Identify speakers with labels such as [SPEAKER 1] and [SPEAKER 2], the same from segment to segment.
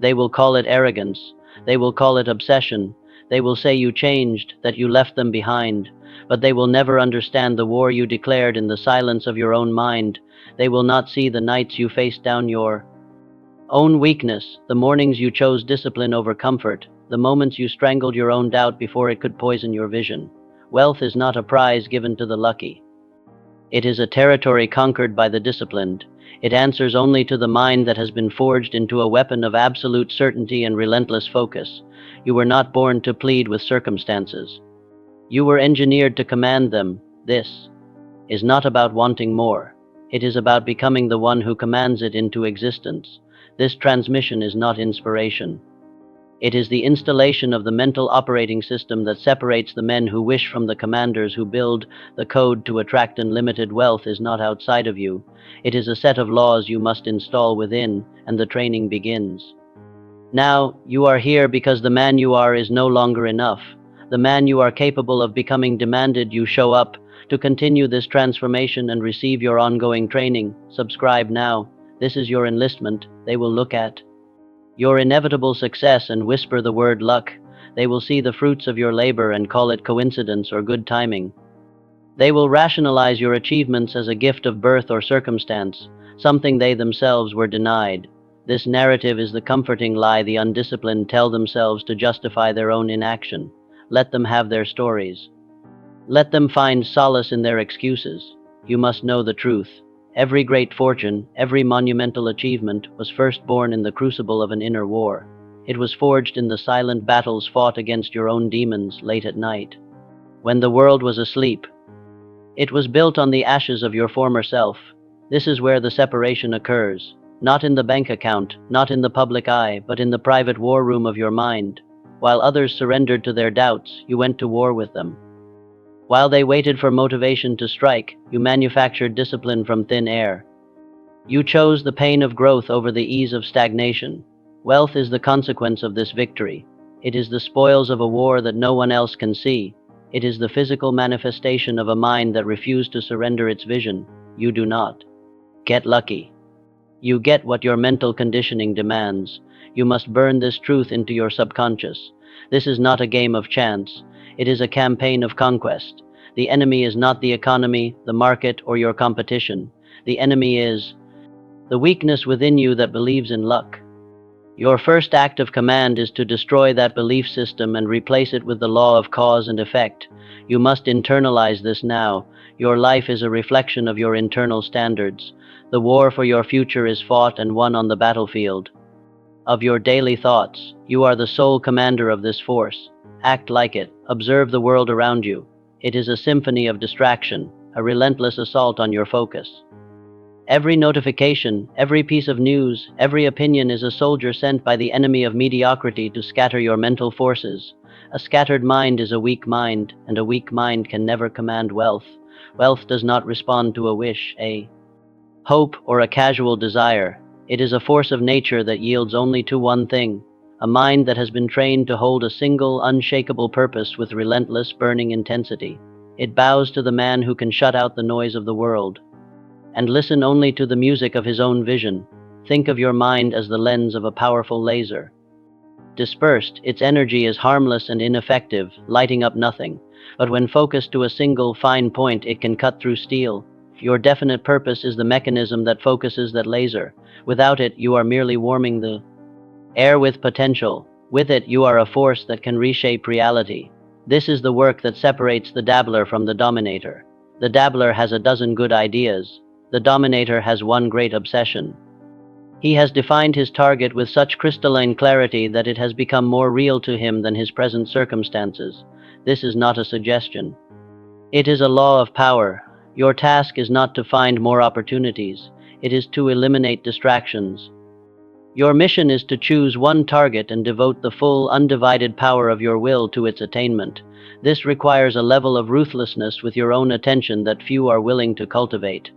[SPEAKER 1] They will call it arrogance. They will call it obsession. They will say you changed, that you left them behind. But they will never understand the war you declared in the silence of your own mind. They will not see the nights you faced down your own weakness, the mornings you chose discipline over comfort, the moments you strangled your own doubt before it could poison your vision. Wealth is not a prize given to the lucky. It is a territory conquered by the disciplined. It answers only to the mind that has been forged into a weapon of absolute certainty and relentless focus. You were not born to plead with circumstances. You were engineered to command them. This is not about wanting more. It is about becoming the one who commands it into existence. This transmission is not inspiration. It is the installation of the mental operating system that separates the men who wish from the commanders who build. The code to attract unlimited wealth is not outside of you. It is a set of laws you must install within, and the training begins. Now, you are here because the man you are is no longer enough. The man you are capable of becoming demanded you show up. To continue this transformation and receive your ongoing training, subscribe now. This is your enlistment. They will look at your inevitable success and whisper the word luck. They will see the fruits of your labor and call it coincidence or good timing. They will rationalize your achievements as a gift of birth or circumstance, something they themselves were denied. This narrative is the comforting lie the undisciplined tell themselves to justify their own inaction. Let them have their stories. Let them find solace in their excuses. You must know the truth. Every great fortune, every monumental achievement was first born in the crucible of an inner war. It was forged in the silent battles fought against your own demons late at night. When the world was asleep, it was built on the ashes of your former self. This is where the separation occurs. Not in the bank account, not in the public eye, but in the private war room of your mind. While others surrendered to their doubts, you went to war with them. While they waited for motivation to strike, you manufactured discipline from thin air. You chose the pain of growth over the ease of stagnation. Wealth is the consequence of this victory. It is the spoils of a war that no one else can see. It is the physical manifestation of a mind that refused to surrender its vision. You do not get lucky. You get what your mental conditioning demands. You must burn this truth into your subconscious. This is not a game of chance. It is a campaign of conquest. The enemy is not the economy, the market, or your competition. The enemy is the weakness within you that believes in luck. Your first act of command is to destroy that belief system and replace it with the law of cause and effect. You must internalize this now. Your life is a reflection of your internal standards. The war for your future is fought and won on the battlefield of your daily thoughts. You are the sole commander of this force. Act like it. Observe the world around you. It is a symphony of distraction, a relentless assault on your focus. Every notification, every piece of news, every opinion is a soldier sent by the enemy of mediocrity to scatter your mental forces. A scattered mind is a weak mind, and a weak mind can never command wealth. Wealth does not respond to a wish, a hope, or a casual desire. It is a force of nature that yields only to one thing: a mind that has been trained to hold a single, unshakable purpose with relentless, burning intensity. It bows to the man who can shut out the noise of the world and listen only to the music of his own vision. Think of your mind as the lens of a powerful laser. Dispersed, its energy is harmless and ineffective, lighting up nothing. But when focused to a single, fine point, it can cut through steel. Your definite purpose is the mechanism that focuses that laser. Without it, you are merely warming the air with potential. With it, you are a force that can reshape reality. This is the work that separates the dabbler from the dominator. The dabbler has a dozen good ideas. The dominator has one great obsession. He has defined his target with such crystalline clarity that it has become more real to him than his present circumstances. This is not a suggestion. It is a law of power. Your task is not to find more opportunities. It is to eliminate distractions. Your mission is to choose one target and devote the full, undivided power of your will to its attainment. This requires a level of ruthlessness with your own attention that few are willing to cultivate.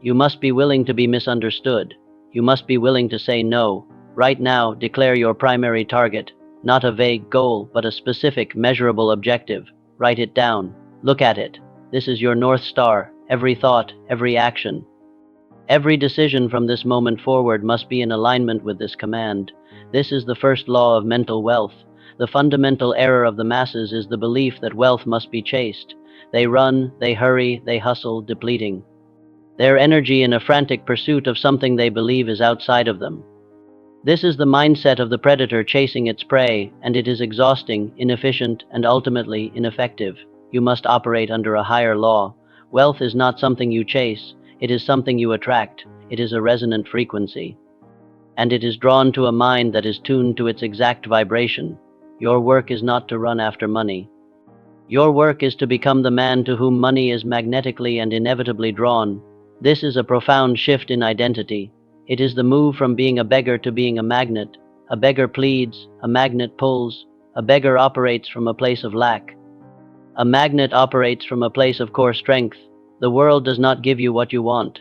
[SPEAKER 1] You must be willing to be misunderstood. You must be willing to say no. Right now, declare your primary target. Not a vague goal, but a specific, measurable objective. Write it down. Look at it. This is your North Star. Every thought, every action, Every decision from this moment forward must be in alignment with this command. This is the first law of mental wealth. The fundamental error of the masses is the belief that wealth must be chased. They run, they hurry, they hustle, depleting their energy in a frantic pursuit of something they believe is outside of them. This is the mindset of the predator chasing its prey, and it is exhausting, inefficient, and ultimately ineffective. You must operate under a higher law. Wealth is not something you chase, it is something you attract. It is a resonant frequency, and it is drawn to a mind that is tuned to its exact vibration. Your work is not to run after money. Your work is to become the man to whom money is magnetically and inevitably drawn. This is a profound shift in identity. It is the move from being a beggar to being a magnet. A beggar pleads, a magnet pulls. A beggar operates from a place of lack. A magnet operates from a place of core strength. The world does not give you what you want.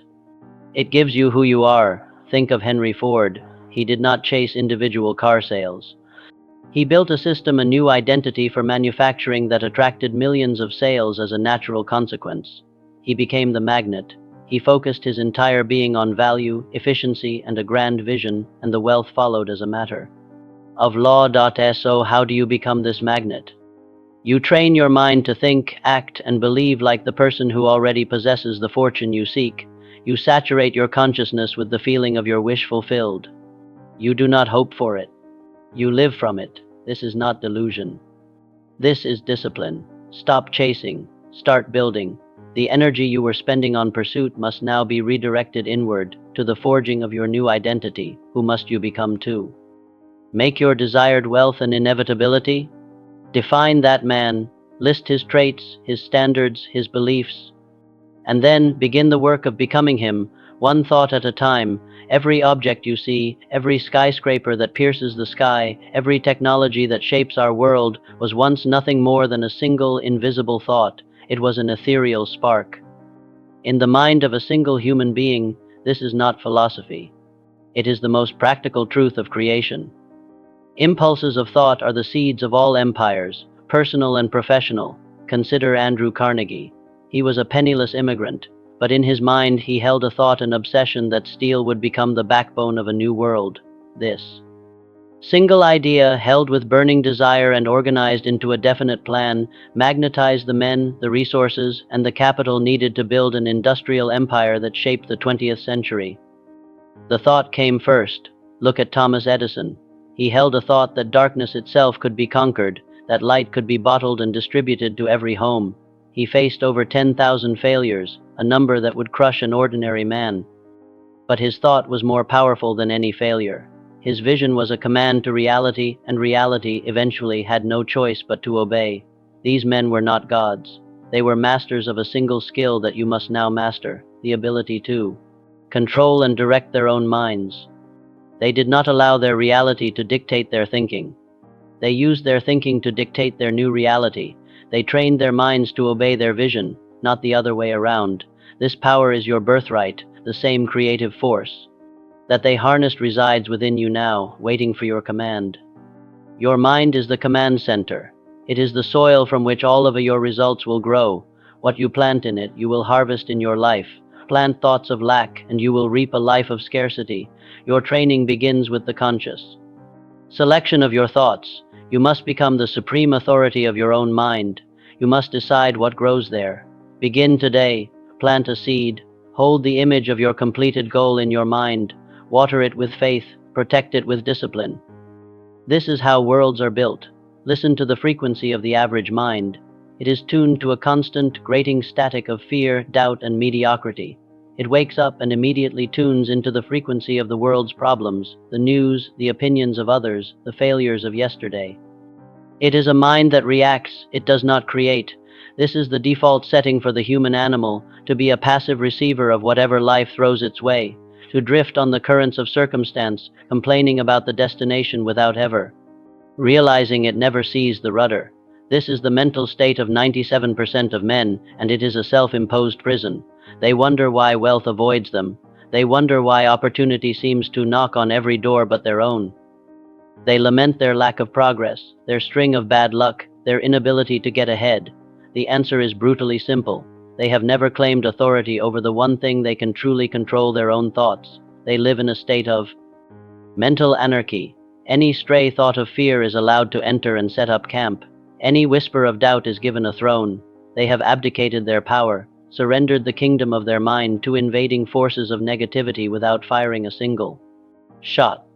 [SPEAKER 1] It gives you who you are. Think of Henry Ford. He did not chase individual car sales. He built a system, a new identity for manufacturing that attracted millions of sales as a natural consequence. He became the magnet. He focused his entire being on value, efficiency, and a grand vision, and the wealth followed as a matter of law. So how do you become this magnet? You train your mind to think, act, and believe like the person who already possesses the fortune you seek. You saturate your consciousness with the feeling of your wish fulfilled. You do not hope for it. You live from it. This is not delusion. This is discipline. Stop chasing. Start building. The energy you were spending on pursuit must now be redirected inward to the forging of your new identity. Who must you become too? Make your desired wealth an inevitability? Define that man. List his traits, his standards, his beliefs, and then begin the work of becoming him, one thought at a time. Every object you see, every skyscraper that pierces the sky, every technology that shapes our world was once nothing more than a single invisible thought. It was an ethereal spark. In the mind of a single human being, this is not philosophy. It is the most practical truth of creation. Impulses of thought are the seeds of all empires, personal and professional. Consider Andrew Carnegie. He was a penniless immigrant, but in his mind he held a thought, an obsession that steel would become the backbone of a new world. This single idea, held with burning desire and organized into a definite plan, magnetized the men, the resources, and the capital needed to build an industrial empire that shaped the 20th century. The thought came first. Look at Thomas Edison. He held a thought that darkness itself could be conquered, that light could be bottled and distributed to every home. He faced over 10,000 failures, a number that would crush an ordinary man. But his thought was more powerful than any failure. His vision was a command to reality, and reality eventually had no choice but to obey. These men were not gods. They were masters of a single skill that you must now master, the ability to control and direct their own minds. They did not allow their reality to dictate their thinking. They used their thinking to dictate their new reality. They trained their minds to obey their vision, not the other way around. This power is your birthright, the same creative force that they harnessed resides within you now, waiting for your command. Your mind is the command center. It is the soil from which all of your results will grow. What you plant in it, you will harvest in your life. Plant thoughts of lack, and you will reap a life of scarcity. Your training begins with the conscious selection of your thoughts. You must become the supreme authority of your own mind. You must decide what grows there. Begin today. Plant a seed. Hold the image of your completed goal in your mind. Water it with faith. Protect it with discipline. This is how worlds are built. Listen to the frequency of the average mind. It is tuned to a constant, grating static of fear, doubt, and mediocrity. It wakes up and immediately tunes into the frequency of the world's problems, the news, the opinions of others, the failures of yesterday. It is a mind that reacts, it does not create. This is the default setting for the human animal, to be a passive receiver of whatever life throws its way, to drift on the currents of circumstance, complaining about the destination without ever realizing it never sees the rudder. This is the mental state of 97% of men, and it is a self-imposed prison. They wonder why wealth avoids them. They wonder why opportunity seems to knock on every door but their own. They lament their lack of progress, their string of bad luck, their inability to get ahead. The answer is brutally simple. They have never claimed authority over the one thing they can truly control: their own thoughts. They live in a state of mental anarchy. Any stray thought of fear is allowed to enter and set up camp. Any whisper of doubt is given a throne. They have abdicated their power, surrendered the kingdom of their mind to invading forces of negativity without firing a single shot.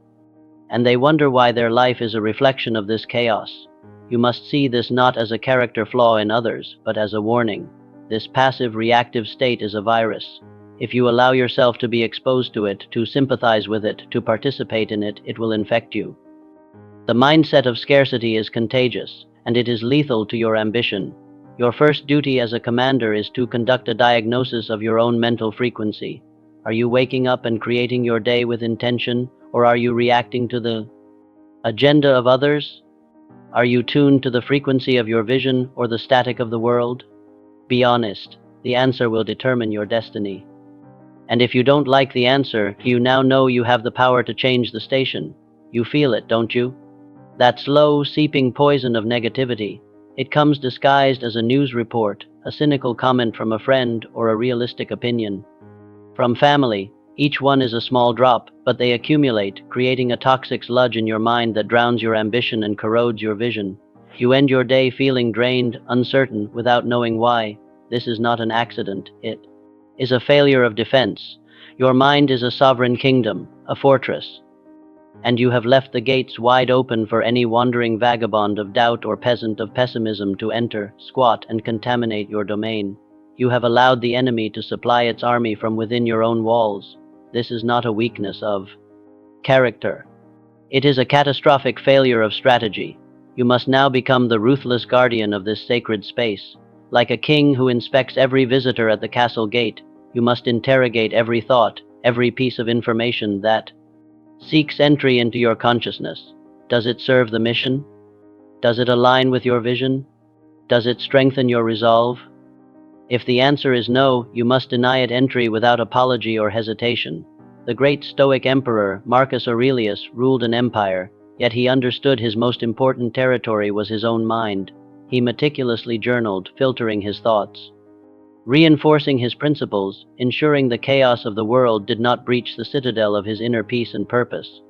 [SPEAKER 1] And they wonder why their life is a reflection of this chaos. You must see this not as a character flaw in others, but as a warning. This passive, reactive state is a virus. If you allow yourself to be exposed to it, to sympathize with it, to participate in it, it will infect you. The mindset of scarcity is contagious, and it is lethal to your ambition. Your first duty as a commander is to conduct a diagnosis of your own mental frequency. Are you waking up and creating your day with intention, or are you reacting to the agenda of others? Are you tuned to the frequency of your vision or the static of the world? Be honest. The answer will determine your destiny. And if you don't like the answer, you now know you have the power to change the station. You feel it, don't you? That slow, seeping poison of negativity. It comes disguised as a news report, a cynical comment from a friend, or a realistic opinion from family. Each one is a small drop, but they accumulate, creating a toxic sludge in your mind that drowns your ambition and corrodes your vision. You end your day feeling drained, uncertain, without knowing why. This is not an accident. It is a failure of defense. Your mind is a sovereign kingdom, a fortress, and you have left the gates wide open for any wandering vagabond of doubt or peasant of pessimism to enter, squat, and contaminate your domain. You have allowed the enemy to supply its army from within your own walls. This is not a weakness of character. It is a catastrophic failure of strategy. You must now become the ruthless guardian of this sacred space. Like a king who inspects every visitor at the castle gate, you must interrogate every thought, every piece of information that seeks entry into your consciousness. Does it serve the mission? Does it align with your vision? Does it strengthen your resolve? If the answer is no, you must deny it entry without apology or hesitation. The great Stoic emperor, Marcus Aurelius, ruled an empire, yet he understood his most important territory was his own mind. He meticulously journaled, filtering his thoughts, reinforcing his principles, ensuring the chaos of the world did not breach the citadel of his inner peace and purpose.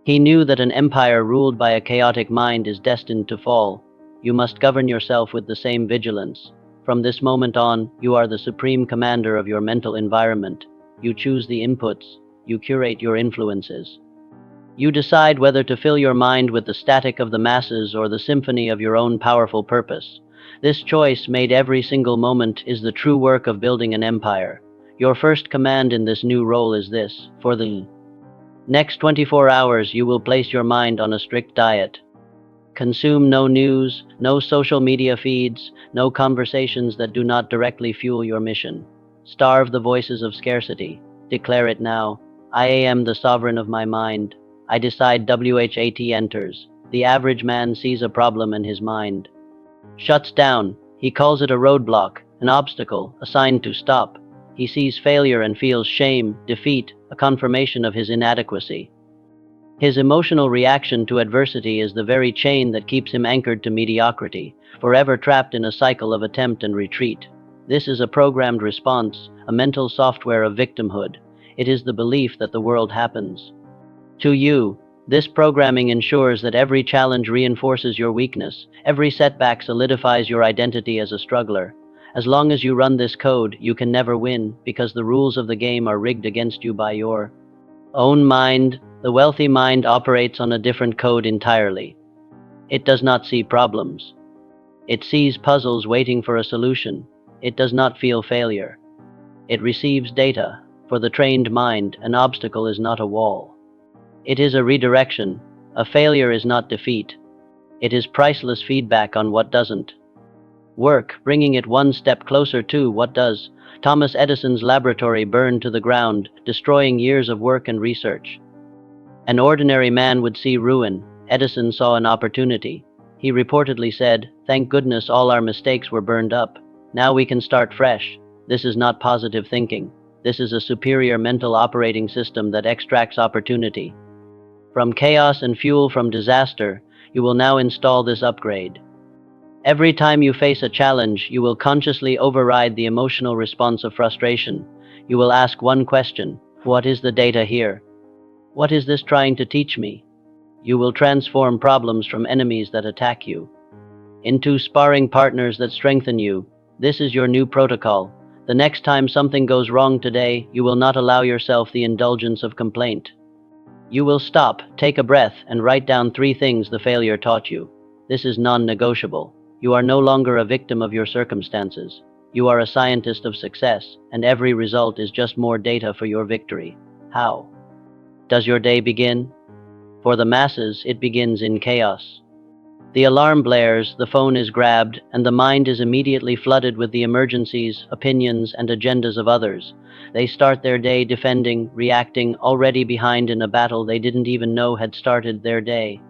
[SPEAKER 1] He knew that an empire ruled by a chaotic mind is destined to fall. You must govern yourself with the same vigilance. From this moment on, you are the supreme commander of your mental environment. You choose the inputs, you curate your influences. You decide whether to fill your mind with the static of the masses or the symphony of your own powerful purpose. This choice, made every single moment, is the true work of building an empire. Your first command in this new role is this: for the next 24 hours, you will place your mind on a strict diet. Consume no news, no social media feeds, no conversations that do not directly fuel your mission. Starve the voices of scarcity. Declare it now. I am the sovereign of my mind. I decide. WHAT enters. The average man sees a problem in his mind, shuts down. He calls it a roadblock, an obstacle, a sign to stop. He sees failure and feels shame, defeat, a confirmation of his inadequacy. His emotional reaction to adversity is the very chain that keeps him anchored to mediocrity, forever trapped in a cycle of attempt and retreat. This is a programmed response, a mental software of victimhood. It is the belief that the world happens to you. This programming ensures that every challenge reinforces your weakness, every setback solidifies your identity as a struggler. As long as you run this code, you can never win, because the rules of the game are rigged against you by your own mind. The wealthy mind operates on a different code entirely. It does not see problems. It sees puzzles waiting for a solution. It does not feel failure. It receives data. For the trained mind, an obstacle is not a wall. It is a redirection. A failure is not defeat. It is priceless feedback on what doesn't work, bringing it one step closer to what does. Thomas Edison's laboratory burned to the ground, destroying years of work and research. An ordinary man would see ruin. Edison saw an opportunity. He reportedly said, "Thank goodness all our mistakes were burned up. Now we can start fresh." This is not positive thinking. This is a superior mental operating system that extracts opportunity from chaos and fuel from disaster. You will now install this upgrade. Every time you face a challenge, you will consciously override the emotional response of frustration. You will ask one question: what is the data here? What is this trying to teach me? You will transform problems from enemies that attack you into sparring partners that strengthen you. This is your new protocol. The next time something goes wrong today, you will not allow yourself the indulgence of complaint. You will stop, take a breath, and write down 3 things the failure taught you. This is non-negotiable. You are no longer a victim of your circumstances. You are a scientist of success, and every result is just more data for your victory. How does your day begin? For the masses, it begins in chaos. The alarm blares, the phone is grabbed, and the mind is immediately flooded with the emergencies, opinions, and agendas of others. They start their day defending, reacting, already behind in a battle they didn't even know had started. Their day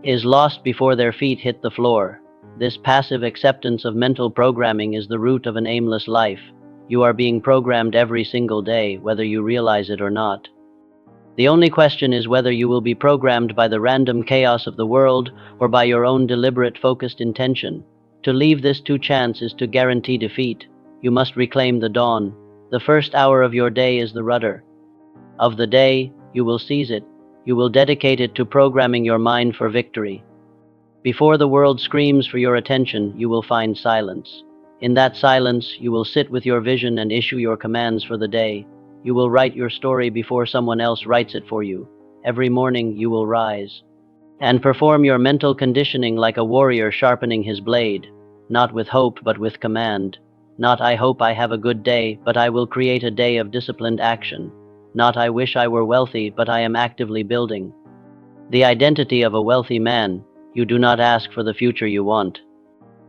[SPEAKER 1] is lost before their feet hit the floor. This passive acceptance of mental programming is the root of an aimless life. You are being programmed every single day, whether you realize it or not. The only question is whether you will be programmed by the random chaos of the world or by your own deliberate, focused intention. To leave this to chance is to guarantee defeat. You must reclaim the dawn. The first hour of your day is the rudder of the day. You will seize it. You will dedicate it to programming your mind for victory. Before the world screams for your attention, you will find silence. In that silence, you will sit with your vision and issue your commands for the day. You will write your story before someone else writes it for you. Every morning, you will rise and perform your mental conditioning like a warrior sharpening his blade, not with hope but with command. Not "I hope I have a good day," but "I will create a day of disciplined action." Not "I wish I were wealthy," but "I am actively building the identity of a wealthy man." You do not ask for the future you want.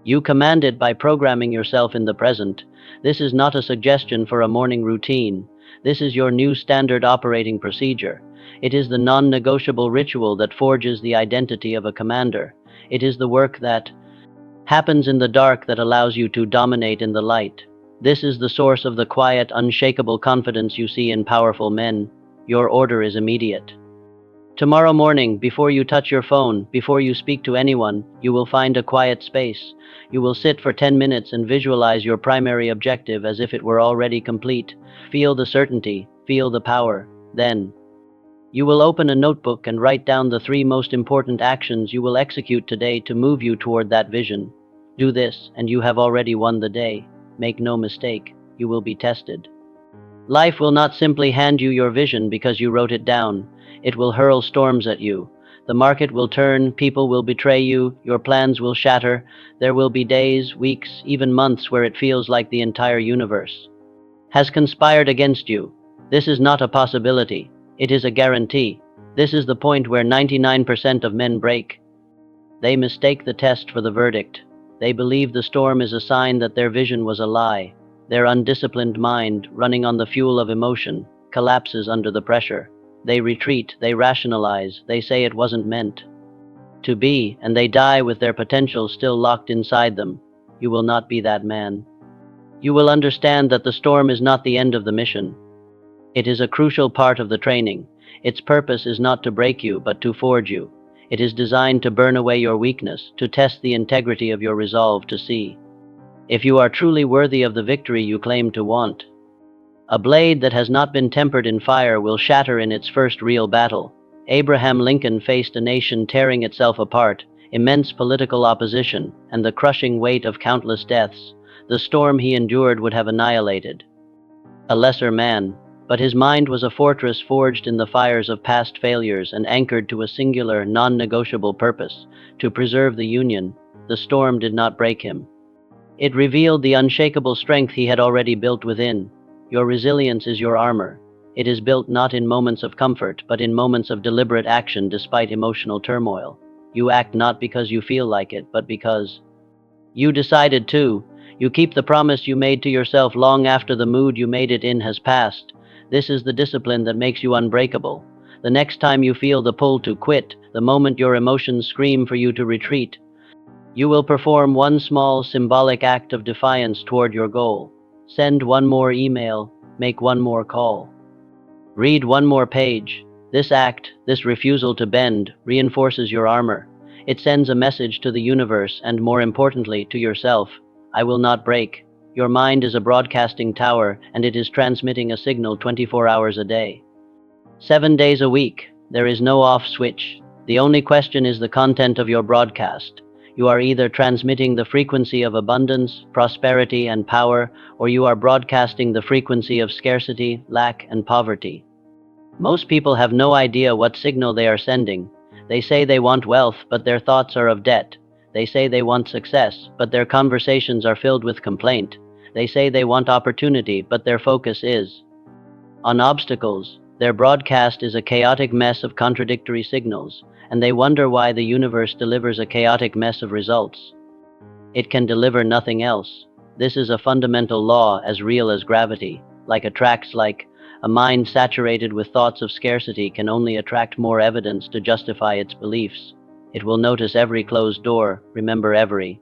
[SPEAKER 1] You command it by programming yourself in the present. This is not a suggestion for a morning routine. This is your new standard operating procedure. It is the non-negotiable ritual that forges the identity of a commander. It is the work that happens in the dark that allows you to dominate in the light. This is the source of the quiet, unshakable confidence you see in powerful men. Your order is immediate. Tomorrow morning, before you touch your phone, before you speak to anyone, you will find a quiet space. You will sit for 10 minutes and visualize your primary objective as if it were already complete. Feel the certainty, feel the power. Then, you will open a notebook and write down the 3 most important actions you will execute today to move you toward that vision. Do this, and you have already won the day. Make no mistake, you will be tested. Life will not simply hand you your vision because you wrote it down. It will hurl storms at you. The market will turn, people will betray you, your plans will shatter. There will be days, weeks, even months where it feels like the entire universe has conspired against you. This is not a possibility. It is a guarantee. This is the point where 99% of men break. They mistake the test for the verdict. They believe the storm is a sign that their vision was a lie. Their undisciplined mind, running on the fuel of emotion, collapses under the pressure. They retreat, they rationalize, they say it wasn't meant to be, and they die with their potential still locked inside them. You will not be that man. You will understand that the storm is not the end of the mission. It is a crucial part of the training. Its purpose is not to break you, but to forge you. It is designed to burn away your weakness, to test the integrity of your resolve, to see if you are truly worthy of the victory you claim to want. A blade that has not been tempered in fire will shatter in its first real battle. Abraham Lincoln faced a nation tearing itself apart, immense political opposition, and the crushing weight of countless deaths. The storm he endured would have annihilated a lesser man, but his mind was a fortress forged in the fires of past failures and anchored to a singular, non-negotiable purpose: to preserve the Union. The storm did not break him. It revealed the unshakable strength he had already built within. Your resilience is your armor. It is built not in moments of comfort, but in moments of deliberate action despite emotional turmoil. You act not because you feel like it, but because you decided to. You keep the promise you made to yourself long after the mood you made it in has passed. This is the discipline that makes you unbreakable. The next time you feel the pull to quit, the moment your emotions scream for you to retreat, you will perform one small, symbolic act of defiance toward your goal. Send one more email, make one more call, read one more page. This act, this refusal to bend, reinforces your armor. It sends a message to the universe and, more importantly, to yourself. I will not break. Your mind is a broadcasting tower, and it is transmitting a signal 24 hours a day. 7 days a week. There is no off switch. The only question is the content of your broadcast. You are either transmitting the frequency of abundance, prosperity, and power, or you are broadcasting the frequency of scarcity, lack, and poverty. Most people have no idea what signal they are sending. They say they want wealth, but their thoughts are of debt. They say they want success, but their conversations are filled with complaint. They say they want opportunity, but their focus is on obstacles. Their broadcast is a chaotic mess of contradictory signals, and they wonder why the universe delivers a chaotic mess of results. It can deliver nothing else. This is a fundamental law as real as gravity, attracts like. A mind saturated with thoughts of scarcity can only attract more evidence to justify its beliefs. It will notice every closed door, remember every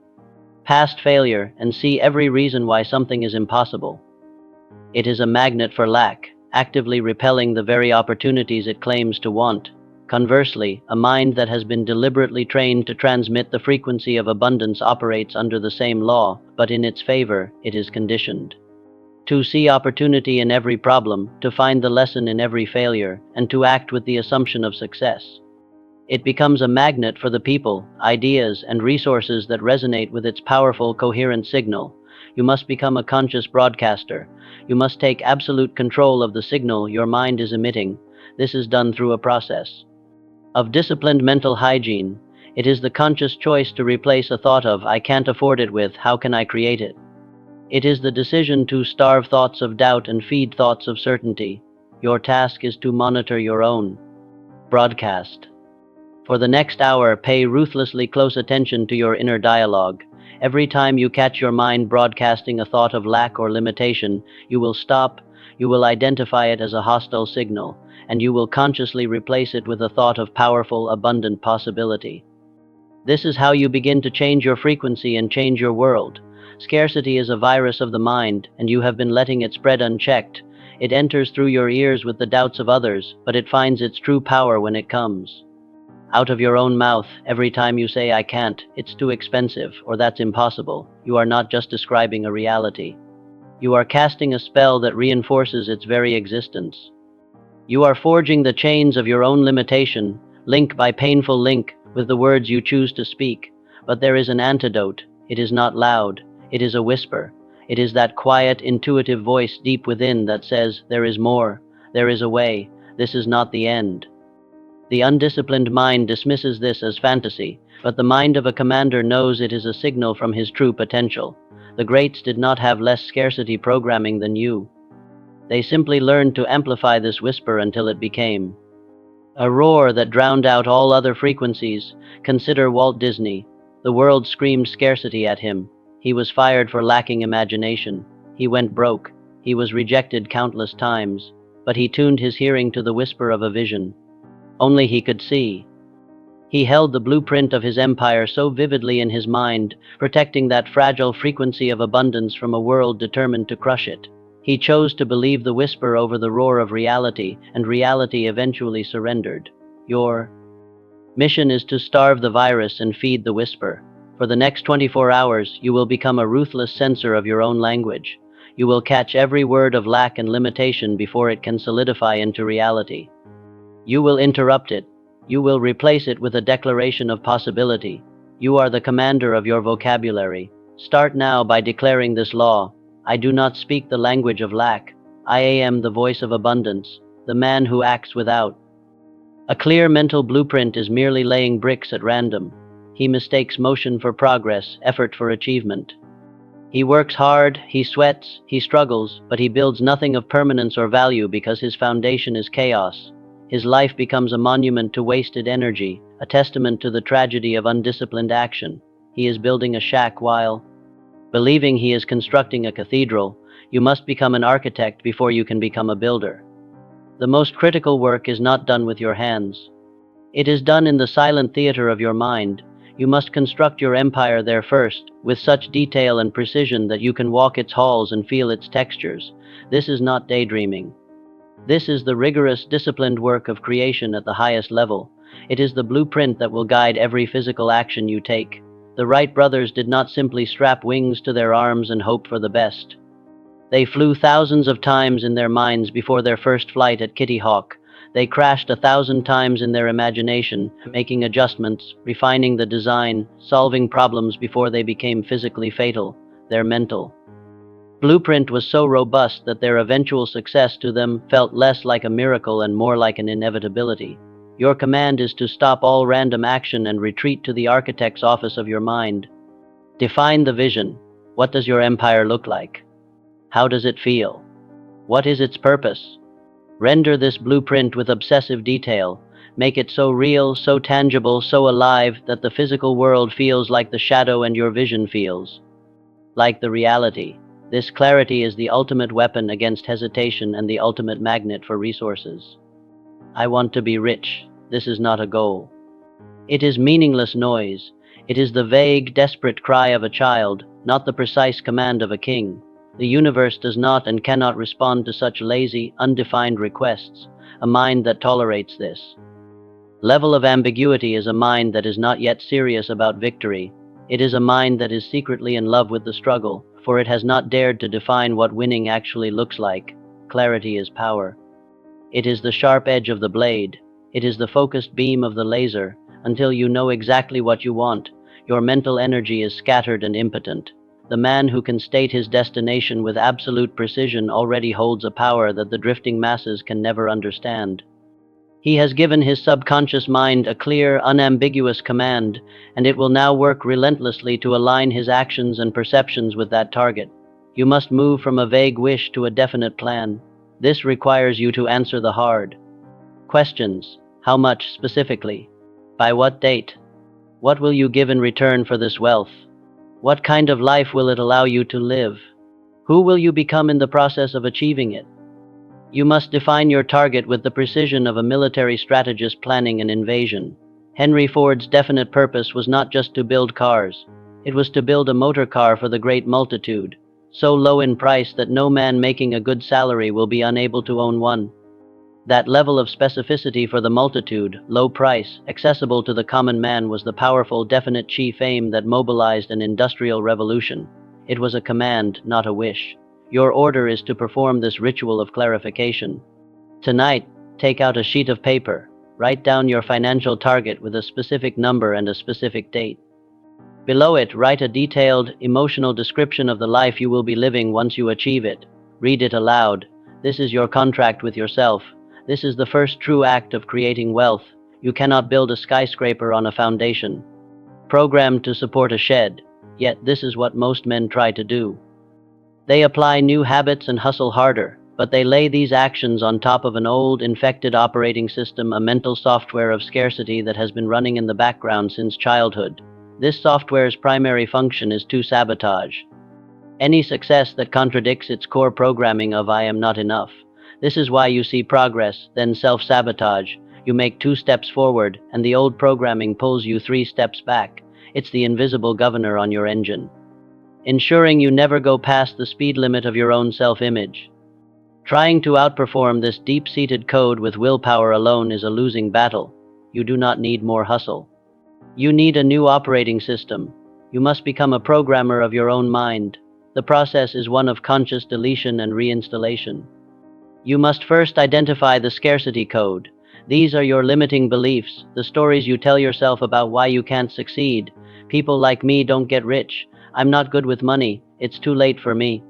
[SPEAKER 1] past failure, and see every reason why something is impossible. It is a magnet for lack, actively repelling the very opportunities it claims to want. Conversely, a mind that has been deliberately trained to transmit the frequency of abundance operates under the same law, but in its favor, it is conditioned to see opportunity in every problem, to find the lesson in every failure, and to act with the assumption of success. It becomes a magnet for the people, ideas, and resources that resonate with its powerful, coherent signal. You must become a conscious broadcaster. You must take absolute control of the signal your mind is emitting. This is done through a process of disciplined mental hygiene. It is the conscious choice to replace a thought of, I can't afford it with, how can I create it? It is the decision to starve thoughts of doubt and feed thoughts of certainty. Your task is to monitor your own broadcast. For the next hour, pay ruthlessly close attention to your inner dialogue. Every time you catch your mind broadcasting a thought of lack or limitation, you will stop, you will identify it as a hostile signal, and you will consciously replace it with a thought of powerful, abundant possibility. This is how you begin to change your frequency and change your world. Scarcity is a virus of the mind, and you have been letting it spread unchecked. It enters through your ears with the doubts of others, but it finds its true power when it comes out of your own mouth. Every time you say, I can't, it's too expensive, or that's impossible, you are not just describing a reality. You are casting a spell that reinforces its very existence. You are forging the chains of your own limitation, link by painful link, with the words you choose to speak. But there is an antidote. It is not loud. It is a whisper. It is that quiet, intuitive voice deep within that says, there is more, there is a way, this is not the end. The undisciplined mind dismisses this as fantasy, but the mind of a commander knows it is a signal from his true potential. The greats did not have less scarcity programming than you. They simply learned to amplify this whisper until it became a roar that drowned out all other frequencies. Consider Walt Disney. The world screamed scarcity at him. He was fired for lacking imagination. He went broke. He was rejected countless times. But he tuned his hearing to the whisper of a vision. Only he could see. He held the blueprint of his empire so vividly in his mind, protecting that fragile frequency of abundance from a world determined to crush it. He chose to believe the whisper over the roar of reality, and reality eventually surrendered. Your mission is to starve the virus and feed the whisper. For the next 24 hours, you will become a ruthless censor of your own language. You will catch every word of lack and limitation before it can solidify into reality. You will interrupt it. You will replace it with a declaration of possibility. You are the commander of your vocabulary. Start now by declaring this law. I do not speak the language of lack. I am the voice of abundance, the man who acts without. A clear mental blueprint is merely laying bricks at random. He mistakes motion for progress, effort for achievement. He works hard, he sweats, he struggles, but he builds nothing of permanence or value because his foundation is chaos. His life becomes a monument to wasted energy, a testament to the tragedy of undisciplined action. He is building a shack while believing he is constructing a cathedral. You must become an architect before you can become a builder. The most critical work is not done with your hands. It is done in the silent theater of your mind. You must construct your empire there first, with such detail and precision that you can walk its halls and feel its textures. This is not daydreaming. This is the rigorous, disciplined work of creation at the highest level. It is the blueprint that will guide every physical action you take. The Wright brothers did not simply strap wings to their arms and hope for the best. They flew thousands of times in their minds before their first flight at Kitty Hawk. They crashed 1,000 times in their imagination, making adjustments, refining the design, solving problems before they became physically fatal. Their mental blueprint was so robust that their eventual success to them felt less like a miracle and more like an inevitability. Your command is to stop all random action and retreat to the architect's office of your mind. Define the vision. What does your empire look like? How does it feel? What is its purpose? Render this blueprint with obsessive detail. Make it so real, so tangible, so alive that the physical world feels like the shadow and your vision feels like the reality. This clarity is the ultimate weapon against hesitation and the ultimate magnet for resources. I want to be rich. This is not a goal. It is meaningless noise. It is the vague, desperate cry of a child, not the precise command of a king. The universe does not and cannot respond to such lazy, undefined requests. A mind that tolerates this level of ambiguity is a mind that is not yet serious about victory. It is a mind that is secretly in love with the struggle, for it has not dared to define what winning actually looks like. Clarity is power. It is the sharp edge of the blade. It is the focused beam of the laser. Until you know exactly what you want, your mental energy is scattered and impotent. The man who can state his destination with absolute precision already holds a power that the drifting masses can never understand. He has given his subconscious mind a clear, unambiguous command, and it will now work relentlessly to align his actions and perceptions with that target. You must move from a vague wish to a definite plan. This requires you to answer the hard questions. How much specifically? By what date? What will you give in return for this wealth? What kind of life will it allow you to live? Who will you become in the process of achieving it? You must define your target with the precision of a military strategist planning an invasion. Henry Ford's definite purpose was not just to build cars. It was to build a motor car for the great multitude, so low in price that no man making a good salary will be unable to own one. That level of specificity for the multitude, low price, accessible to the common man was the powerful, definite chief aim that mobilized an industrial revolution. It was a command, not a wish. Your order is to perform this ritual of clarification. Tonight, take out a sheet of paper. Write down your financial target with a specific number and a specific date. Below it, write a detailed, emotional description of the life you will be living once you achieve it. Read it aloud. This is your contract with yourself. This is the first true act of creating wealth. You cannot build a skyscraper on a foundation programmed to support a shed, yet this is what most men try to do. They apply new habits and hustle harder, but they lay these actions on top of an old, infected operating system, a mental software of scarcity that has been running in the background since childhood. This software's primary function is to sabotage any success that contradicts its core programming of "I am not enough." This is why you see progress, then self-sabotage. You make 2 steps forward, and the old programming pulls you 3 steps back. It's the invisible governor on your engine, ensuring you never go past the speed limit of your own self-image. Trying to outperform this deep-seated code with willpower alone is a losing battle. You do not need more hustle. You need a new operating system. You must become a programmer of your own mind. The process is one of conscious deletion and reinstallation. You must first identify the scarcity code. These are your limiting beliefs, the stories you tell yourself about why you can't succeed. People like me don't get rich. I'm not good with money. It's too late for me.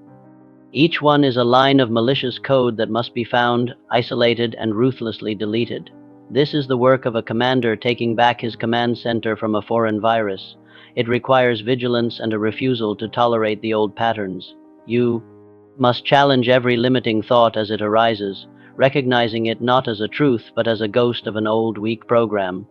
[SPEAKER 1] Each one is a line of malicious code that must be found, isolated, and ruthlessly deleted. This is the work of a commander taking back his command center from a foreign virus. It requires vigilance and a refusal to tolerate the old patterns. You must challenge every limiting thought as it arises, recognizing it not as a truth but as a ghost of an old, weak program.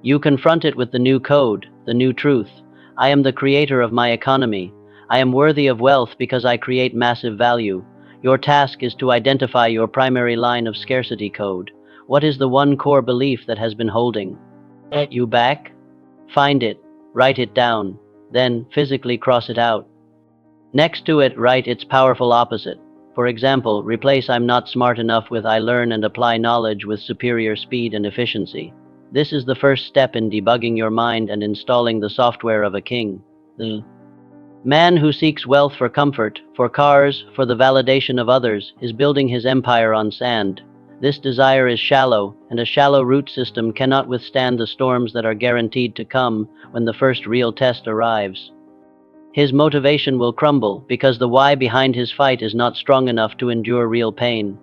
[SPEAKER 1] You confront it with the new code, the new truth. I am the creator of my economy. I am worthy of wealth because I create massive value. Your task is to identify your primary line of scarcity code. What is the one core belief that has been holding you back? Find it, write it down, then physically cross it out. Next to it, write its powerful opposite. For example, replace "I'm not smart enough" with "I learn and apply knowledge with superior speed and efficiency." This is the first step in debugging your mind and installing the software of a king. The man who seeks wealth for comfort, for cars, for the validation of others, is building his empire on sand. This desire is shallow, and a shallow root system cannot withstand the storms that are guaranteed to come when the first real test arrives. His motivation will crumble because the why behind his fight is not strong enough to endure real pain.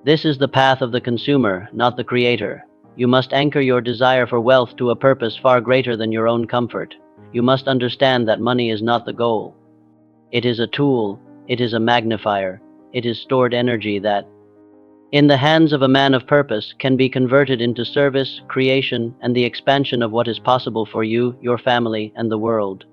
[SPEAKER 1] This is the path of the consumer, not the creator. You must anchor your desire for wealth to a purpose far greater than your own comfort. You must understand that money is not the goal. It is a tool, it is a magnifier, it is stored energy that, in the hands of a man of purpose, can be converted into service, creation, and the expansion of what is possible for you, your family, and the world.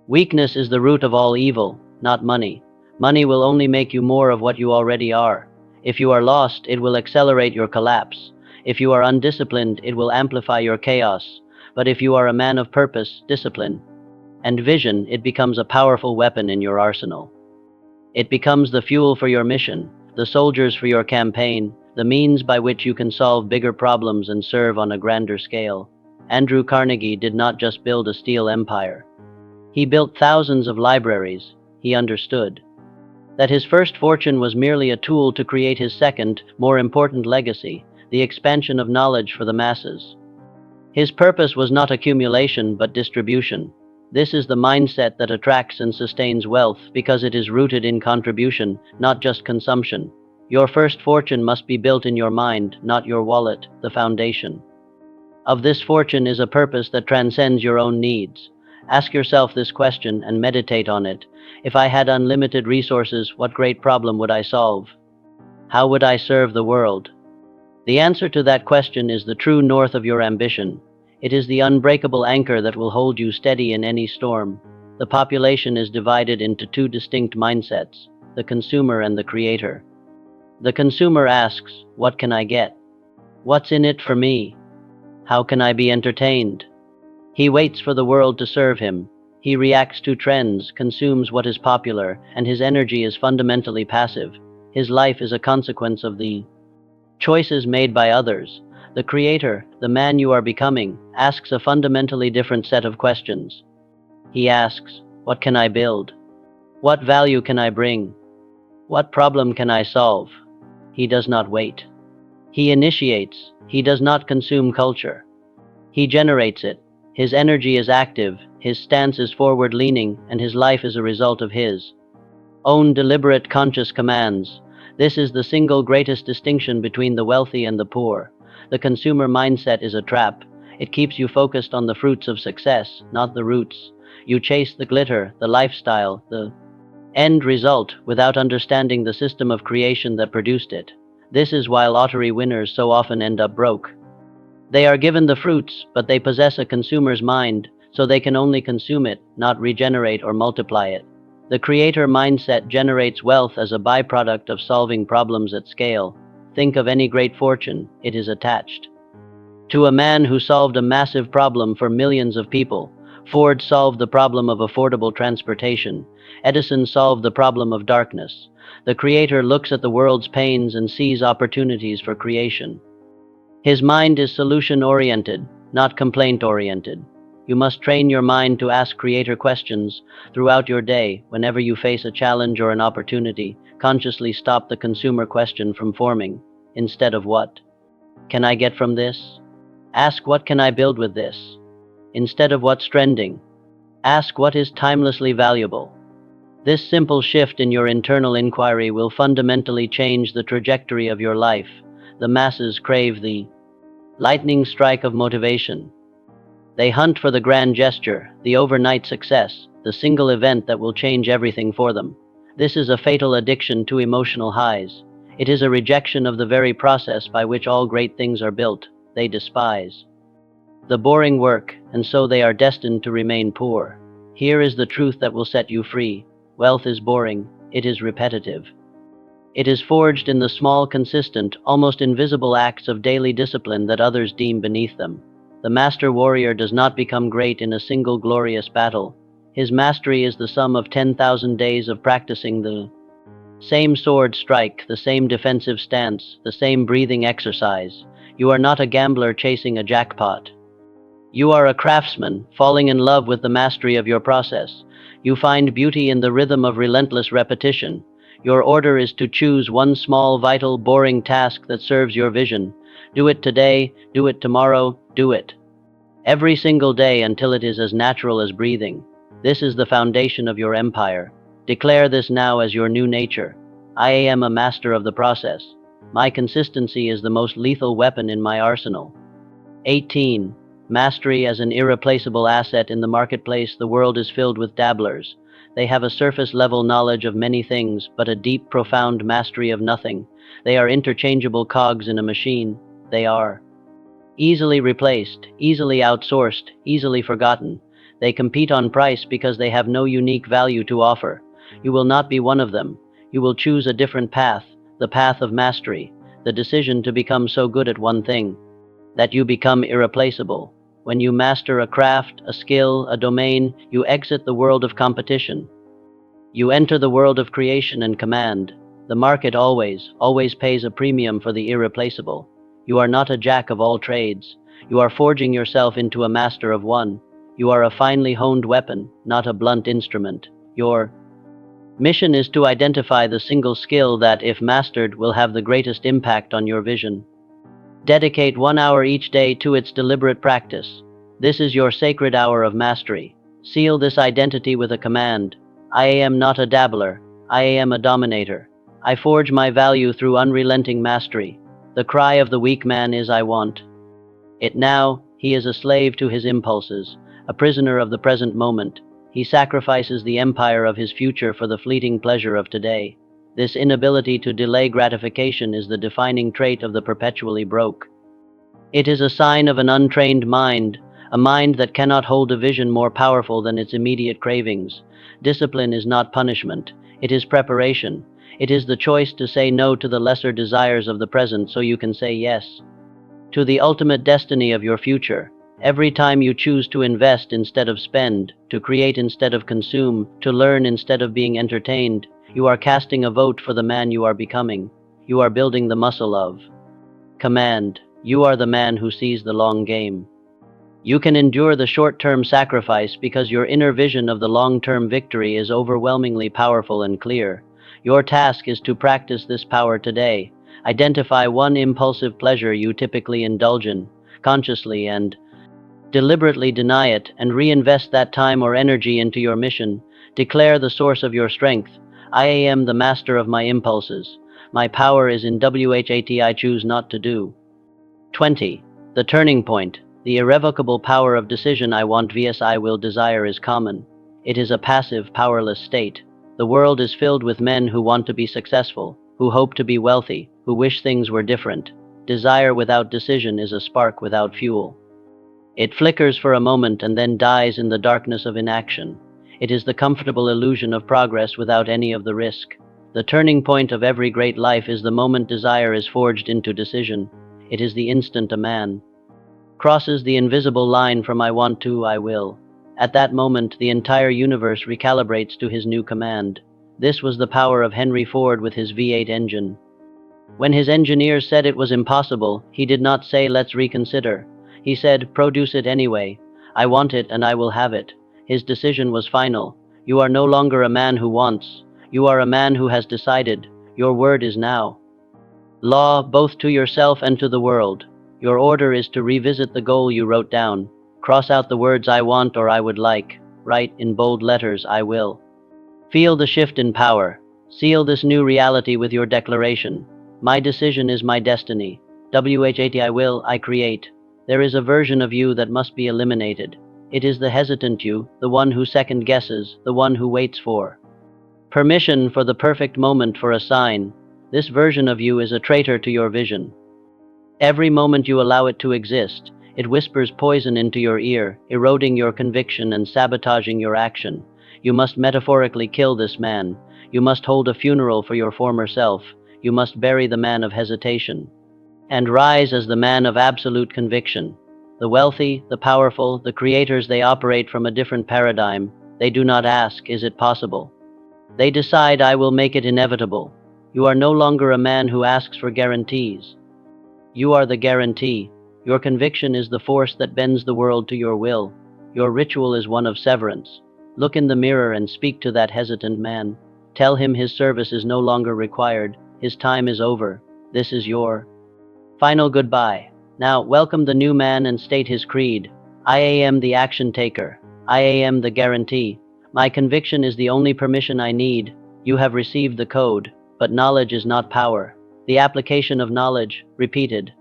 [SPEAKER 1] Weakness is the root of all evil, not money. Money will only make you more of what you already are. If you are lost, it will accelerate your collapse. If you are undisciplined, it will amplify your chaos. But if you are a man of purpose, discipline, and vision, it becomes a powerful weapon in your arsenal. It becomes the fuel for your mission, the soldiers for your campaign, the means by which you can solve bigger problems and serve on a grander scale. Andrew Carnegie did not just build a steel empire. He built thousands of libraries. He understood that his first fortune was merely a tool to create his second, more important legacy, the expansion of knowledge for the masses. His purpose was not accumulation but distribution. This is the mindset that attracts and sustains wealth because it is rooted in contribution, not just consumption. Your first fortune must be built in your mind, not your wallet, the foundation of this fortune is a purpose that transcends your own needs. Ask yourself this question and meditate on it. If I had unlimited resources, what great problem would I solve? How would I serve the world? The answer to that question is the true north of your ambition. It is the unbreakable anchor that will hold you steady in any storm. The population is divided into two distinct mindsets, the consumer and the creator. The consumer asks, what can I get? What's in it for me? How can I be entertained? He waits for the world to serve him. He reacts to trends, consumes what is popular, and his energy is fundamentally passive. His life is a consequence of the choices made by others. The creator, the man you are becoming, asks a fundamentally different set of questions. He asks, what can I build? What value can I bring? What problem can I solve? He does not wait. He initiates. He does not consume culture. He generates it. His energy is active, his stance is forward-leaning, and his life is a result of his own deliberate conscious commands. This is the single greatest distinction between the wealthy and the poor. The consumer mindset is a trap. It keeps you focused on the fruits of success, not the roots. You chase the glitter, the lifestyle, the end result, without understanding the system of creation that produced it. This is why lottery winners so often end up broke. They are given the fruits, but they possess a consumer's mind, so they can only consume it, not regenerate or multiply it. The creator mindset generates wealth as a byproduct of solving problems at scale. Think of any great fortune, it is attached to a man who solved a massive problem for millions of people. Ford solved the problem of affordable transportation. Edison solved the problem of darkness. The creator looks at the world's pains and sees opportunities for creation. His mind is solution-oriented, not complaint-oriented. You must train your mind to ask creator questions throughout your day. Whenever you face a challenge or an opportunity, consciously stop the consumer question from forming. Instead of what can I get from this? Ask what can I build with this? Instead of what's trending, ask what is timelessly valuable. This simple shift in your internal inquiry will fundamentally change the trajectory of your life. The masses crave the lightning strike of motivation. They hunt for the grand gesture, the overnight success, the single event that will change everything for them. This is a fatal addiction to emotional highs. It is a rejection of the very process by which all great things are built. They despise the boring work, and so they are destined to remain poor. Here is the truth that will set you free. Wealth is boring, it is repetitive. It is forged in the small, consistent, almost invisible acts of daily discipline that others deem beneath them. The master warrior does not become great in a single glorious battle. His mastery is the sum of 10,000 days of practicing the same sword strike, the same defensive stance, the same breathing exercise. You are not a gambler chasing a jackpot. You are a craftsman, falling in love with the mastery of your process. You find beauty in the rhythm of relentless repetition. Your order is to choose one small, vital, boring task that serves your vision. Do it today, do it tomorrow, do it. Every single day until it is as natural as breathing. This is the foundation of your empire. Declare this now as your new nature. I am a master of the process. My consistency is the most lethal weapon in my arsenal. 18. Mastery as an irreplaceable asset in the marketplace. The world is filled with dabblers. They have a surface-level knowledge of many things, but a deep, profound mastery of nothing. They are interchangeable cogs in a machine. They are easily replaced, easily outsourced, easily forgotten. They compete on price because they have no unique value to offer. You will not be one of them. You will choose a different path, the path of mastery, the decision to become so good at one thing that you become irreplaceable. When you master a craft, a skill, a domain, you exit the world of competition. You enter the world of creation and command. The market always pays a premium for the irreplaceable. You are not a jack of all trades. You are forging yourself into a master of one. You are a finely honed weapon, not a blunt instrument. Your mission is to identify the single skill that, if mastered, will have the greatest impact on your vision. Dedicate 1 hour each day to its deliberate practice. This is your sacred hour of mastery. Seal this identity with a command. I am not a dabbler. I am a dominator. I forge my value through unrelenting mastery. The cry of the weak man is, I want it now. He is a slave to his impulses, a prisoner of the present moment. He sacrifices the empire of his future for the fleeting pleasure of today. This inability to delay gratification is the defining trait of the perpetually broke. It is a sign of an untrained mind, a mind that cannot hold a vision more powerful than its immediate cravings. Discipline is not punishment, it is preparation. It is the choice to say no to the lesser desires of the present so you can say yes to the ultimate destiny of your future. Every time you choose to invest instead of spend, to create instead of consume, to learn instead of being entertained, you are casting a vote for the man you are becoming. You are building the muscle of command. You are the man who sees the long game. You can endure the short-term sacrifice because your inner vision of the long-term victory is overwhelmingly powerful and clear. Your task is to practice this power today. Identify one impulsive pleasure you typically indulge in, consciously, and deliberately deny it, and reinvest that time or energy into your mission. Declare the source of your strength. I am the master of my impulses. My power is in what I choose not to do. 20. The turning point. The irrevocable power of decision. I want vs I will desire is common. It is a passive, powerless state. The world is filled with men who want to be successful, who hope to be wealthy, who wish things were different. Desire without decision is a spark without fuel. It flickers for a moment and then dies in the darkness of inaction. It is the comfortable illusion of progress without any of the risk. The turning point of every great life is the moment desire is forged into decision. It is the instant a man crosses the invisible line from I want to I will. At that moment, the entire universe recalibrates to his new command. This was the power of Henry Ford with his V8 engine. When his engineers said it was impossible, he did not say, let's reconsider. He said, produce it anyway. I want it and I will have it. His decision was final. You are no longer a man who wants. You are a man who has decided. Your word is now law, both to yourself and to the world. Your order is to revisit the goal you wrote down. Cross out the words I want or I would like. Write in bold letters I will. Feel the shift in power. Seal this new reality with your declaration. My decision is my destiny. What I will, I create. There is a version of you that must be eliminated. It is the hesitant you, the one who second guesses, the one who waits for permission for the perfect moment for a sign. This version of you is a traitor to your vision. Every moment you allow it to exist, it whispers poison into your ear, eroding your conviction and sabotaging your action. You must metaphorically kill this man. You must hold a funeral for your former self. You must bury the man of hesitation and rise as the man of absolute conviction. The wealthy, the powerful, the creators, they operate from a different paradigm. They do not ask, is it possible? They decide, I will make it inevitable. You are no longer a man who asks for guarantees. You are the guarantee. Your conviction is the force that bends the world to your will. Your ritual is one of severance. Look in the mirror and speak to that hesitant man. Tell him his service is no longer required. His time is over. This is your final goodbye. Now, welcome the new man and state his creed. I am the action taker. I am the guarantee. My conviction is the only permission I need. You have received the code, but knowledge is not power. The application of knowledge, repeated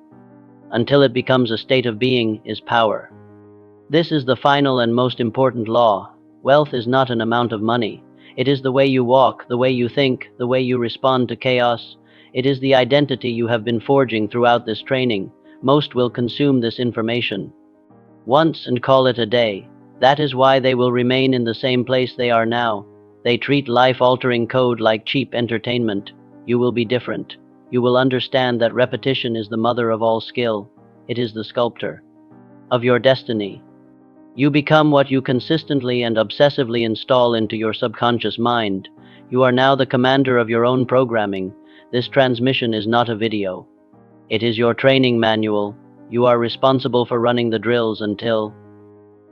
[SPEAKER 1] until it becomes a state of being, is power. This is the final and most important law. Wealth is not an amount of money. It is the way you walk, the way you think, the way you respond to chaos. It is the identity you have been forging throughout this training. Most will consume this information once and call it a day. That is why they will remain in the same place they are now. They treat life-altering code like cheap entertainment. You will be different. You will understand that repetition is the mother of all skill. It is the sculptor of your destiny. You become what you consistently and obsessively install into your subconscious mind. You are now the commander of your own programming. This transmission is not a video. It is your training manual. You are responsible for running the drills until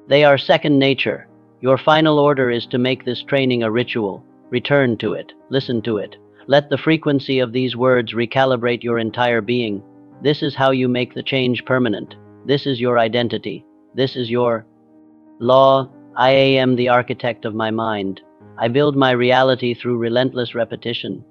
[SPEAKER 1] they are second nature. Your final order is to make this training a ritual. Return to it. Listen to it. Let the frequency of these words recalibrate your entire being. This is how you make the change permanent. This is your identity. This is your law. I am the architect of my mind. I build my reality through relentless repetition.